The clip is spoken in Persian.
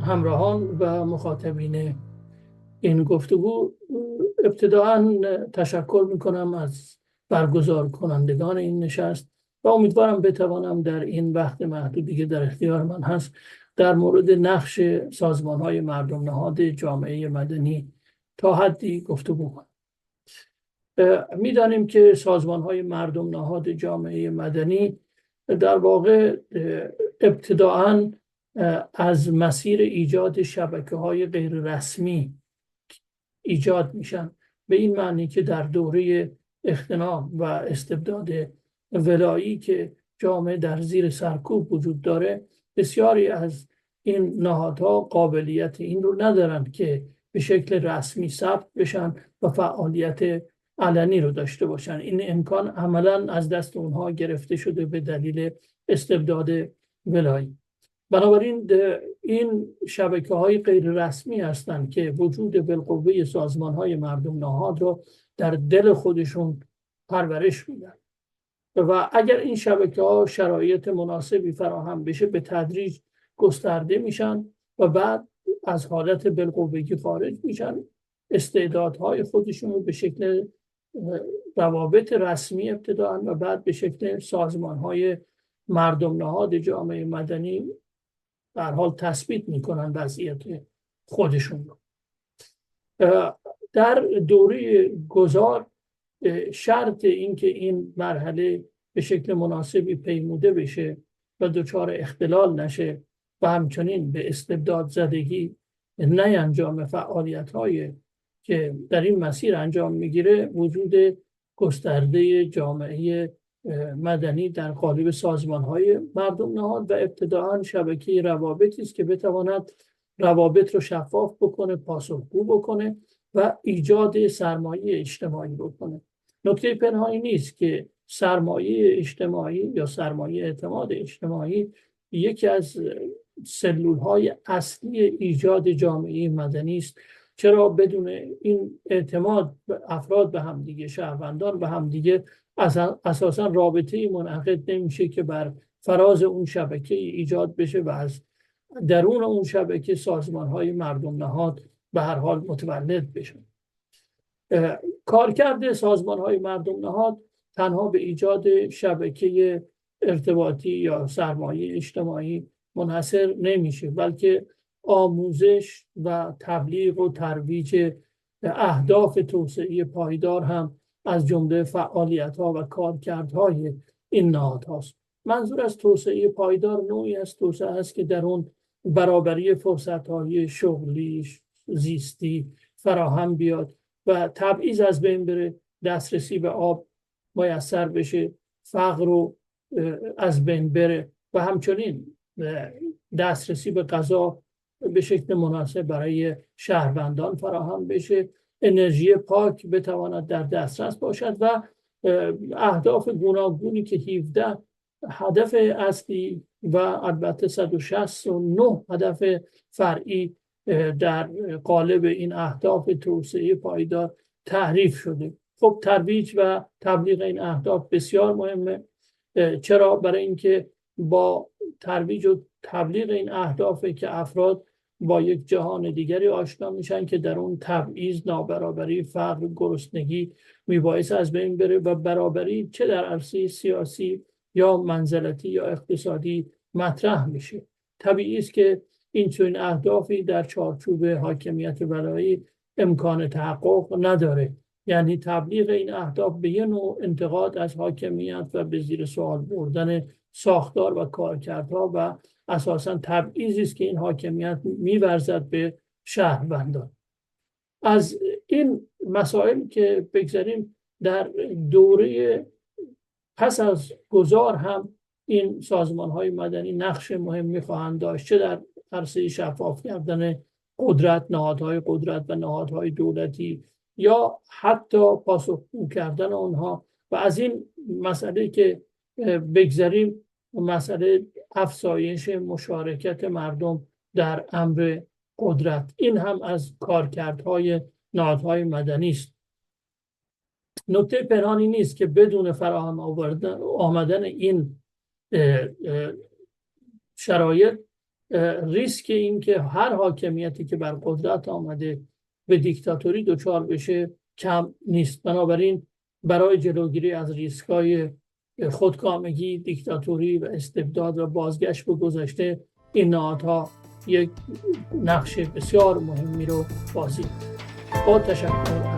همراهان و مخاطبین این گفتگو، ابتداعاً تشکر میکنم از برگزار کنندگان این نشست و امیدوارم بتوانم در این وقت محدودی که در اختیار من هست در مورد نقش سازمان‌های مردم نهاد جامعه مدنی تا حدی گفتگو کنم. میدانیم که سازمان‌های مردم نهاد جامعه مدنی در واقع ابتداعاً از مسیر ایجاد شبکه‌های غیر رسمی ایجاد میشن، به این معنی که در دوره اختناق و استبداد ولایی که جامعه در زیر سرکوب وجود داره، بسیاری از این نهادها قابلیت این رو ندارن که به شکل رسمی ثبت بشن و فعالیت علنی رو داشته باشن. این امکان عملا از دست اونها گرفته شده به دلیل استبداد ولایی. بنابراین این شبکه‌های غیر رسمی هستند که وجود بالقوه سازمان‌های مردم نهاد رو در دل خودشون پرورش میدن و اگر این شبکه‌ها شرایط مناسبی فراهم بشه به تدریج گسترده میشن و بعد از حالت بالقوگی خارج میشن، استعدادهای خودشون رو به شکل روابط رسمی ابتداءً و بعد به شکل سازمان‌های مردم نهاد جامعه مدنی در حال تثبیت میکنن وضعیت خودشون رو. در دوره گذار شرط اینکه این مرحله به شکل مناسبی پیموده بشه و دچار اختلال نشه و همچنین به استبداد زدگی نینجام فعالیت‌های که در این مسیر انجام میگیره، وجود گسترده جامعه مدنی در قالب سازمان‌های مردم نهاد و ابتداعاً شبکه روابطی است که بتواند روابط رو شفاف بکنه، پاسخگو بکنه و ایجاد سرمایه اجتماعی بکنه. نکته پنهانی نیست که سرمایه اجتماعی یا سرمایه اعتماد اجتماعی یکی از سلول‌های اصلی ایجاد جامعه مدنی است. چرا بدون این اعتماد افراد به همدیگه، شهروندان به همدیگه، اساساً رابطه‌ای منعقد نمیشه که بر فراز اون شبکه ایجاد بشه و از درون اون شبکه سازمان‌های مردم نهاد به هر حال متولد بشن. کارکرد سازمان‌های مردم نهاد تنها به ایجاد شبکه ارتباطی یا سرمایه اجتماعی منحصر نمیشه، بلکه آموزش و تبلیغ و ترویج اهداف توسعه پایدار هم از جمله فعالیت‌ها و کارکردهای این نهادهاست. منظور از توسعه پایدار نوعی از توسعه است که در اون برابری فرصت‌های شغلی، زیستی فراهم بیاد و تبعیض از بین بره، دسترسی به آب میسر بشه، فقر رو از بین بره و همچنین دسترسی به غذا به شکل مناسب برای شهروندان فراهم بشه، انرژی پاک بتواند در دسترس باشد و اهداف گوناگونی که 17 هدف اصلی و البته 169 هدف فرعی در قالب این اهداف توسعه پایدار تعریف شده. خب ترویج و تبلیغ این اهداف بسیار مهمه. چرا؟ برای اینکه با ترویج و تبلیغ این اهداف که افراد با یک جهان دیگری آشنا میشن که در اون تبعیض، نابرابری، فقر، گرسنگی میبایست از بین بره و برابری چه در عرصه سیاسی یا منزلتی یا اقتصادی مطرح میشه. طبیعی است که این چنین اهدافی در چارچوب حاکمیت ولایی امکان تحقق نداره. یعنی تبلیغ این اهداف به یه نوع انتقاد از حاکمیت و به زیر سوال بردن ساختار و کارکردها و اساساً تبعیضی است که این حاکمیت می‌ورزد به شهروندان. از این مسائل که بگذاریم، در دوره پس از گذار هم این سازمان‌های مدنی نقش مهمی خواهند داشت، چه در عرصه شفاف کردن قدرت، نهادهای قدرت و نهادهای دولتی، یا حتی پاسخگو کردن آنها. و از این مسئله که بگذاریم، مسئله افزایش مشارکت مردم در امر قدرت، این هم از کارکردهای نهادهای مدنی است. نکته پنهانی نیست که بدون فراهم آمدن این شرایط ریسک این که هر حاکمیتی که بر قدرت آمده به دیکتاتوری دچار بشه کم نیست. بنابراین برای جلوگیری از ریسک‌های خودکامگی، دیکتاتوری و استبداد و بازگشت به گذشته، این نهادها یک نقش بسیار مهمی رو بازی. با تشکر.